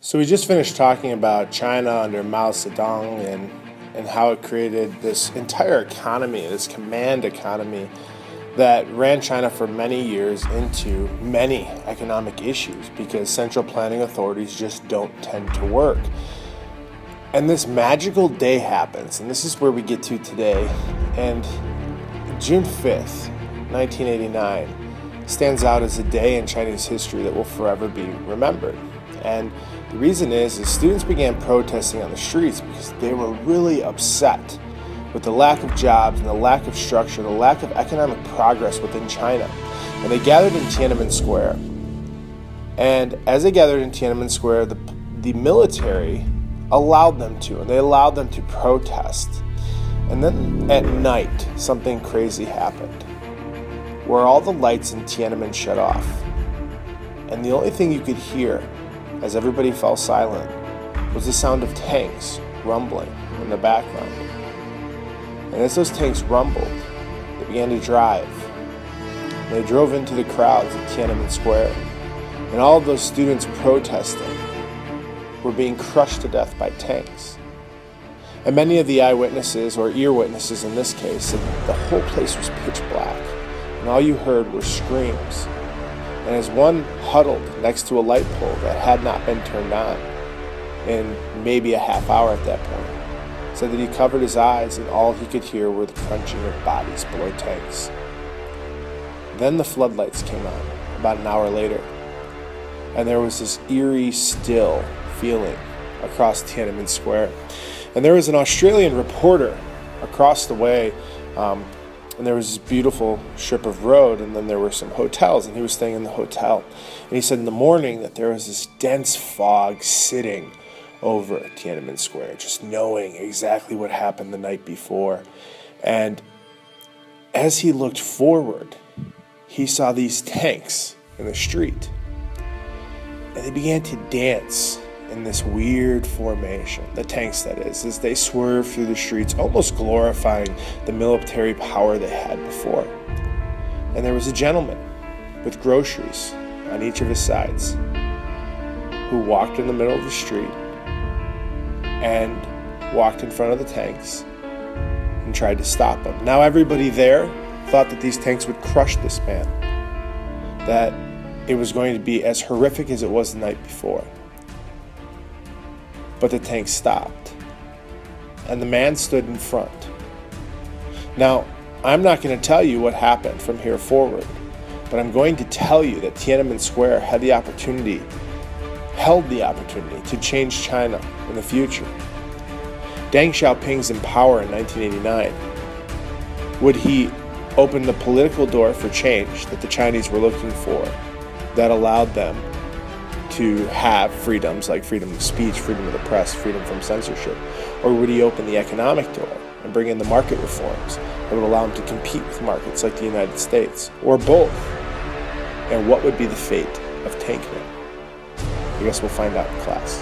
So we just finished talking about China under Mao Zedong and how it created this entire economy, this command economy that ran China for many years into many economic issues because central planning authorities just don't tend to work. And this magical day happens, and this is where we get to today. And June 5th, 1989 stands out as a day in Chinese history that will forever be remembered. And the reason is students began protesting on the streets because they were really upset with the lack of jobs and the lack of structure, the lack of economic progress within China. And they gathered in Tiananmen Square. And as they gathered in Tiananmen Square, the military allowed them to, and they allowed them to protest. And then at night, something crazy happened, where all the lights in Tiananmen shut off. And the only thing you could hear as everybody fell silent was the sound of tanks rumbling in the background. And as those tanks rumbled, they began to drive. And they drove into the crowds at Tiananmen Square. And all of those students protesting were being crushed to death by tanks. And many of the eyewitnesses, or ear witnesses in this case, said the whole place was pitch black. And all you heard were screams. And as one huddled next to a light pole that had not been turned on in maybe a half hour at that point, said that he covered his eyes and all he could hear were the crunching of bodies below tanks. Then the floodlights came on about an hour later, and there was this eerie, still feeling across Tiananmen Square. And there was an Australian reporter across the way, and there was this beautiful strip of road, and then there were some hotels, and he was staying in the hotel. And he said in the morning that there was this dense fog sitting over Tiananmen Square, just knowing exactly what happened the night before. And as he looked forward, he saw these tanks in the street, and they began to dance in this weird formation, the tanks that is, as they swerved through the streets, almost glorifying the military power they had before. And there was a gentleman with groceries on each of his sides who walked in the middle of the street and walked in front of the tanks and tried to stop them. Now everybody there thought that these tanks would crush this man, that it was going to be as horrific as it was the night before. But the tank stopped, and the man stood in front. Now, I'm not going to tell you what happened from here forward, but I'm going to tell you that Tiananmen Square held the opportunity to change China in the future. Deng Xiaoping's in power in 1989. Would he open the political door for change that the Chinese were looking for, that allowed them to have freedoms like freedom of speech, freedom of the press, freedom from censorship? Or would he open the economic door and bring in the market reforms that would allow him to compete with markets like the United States? Or both? And what would be the fate of Tankman? I guess we'll find out in class.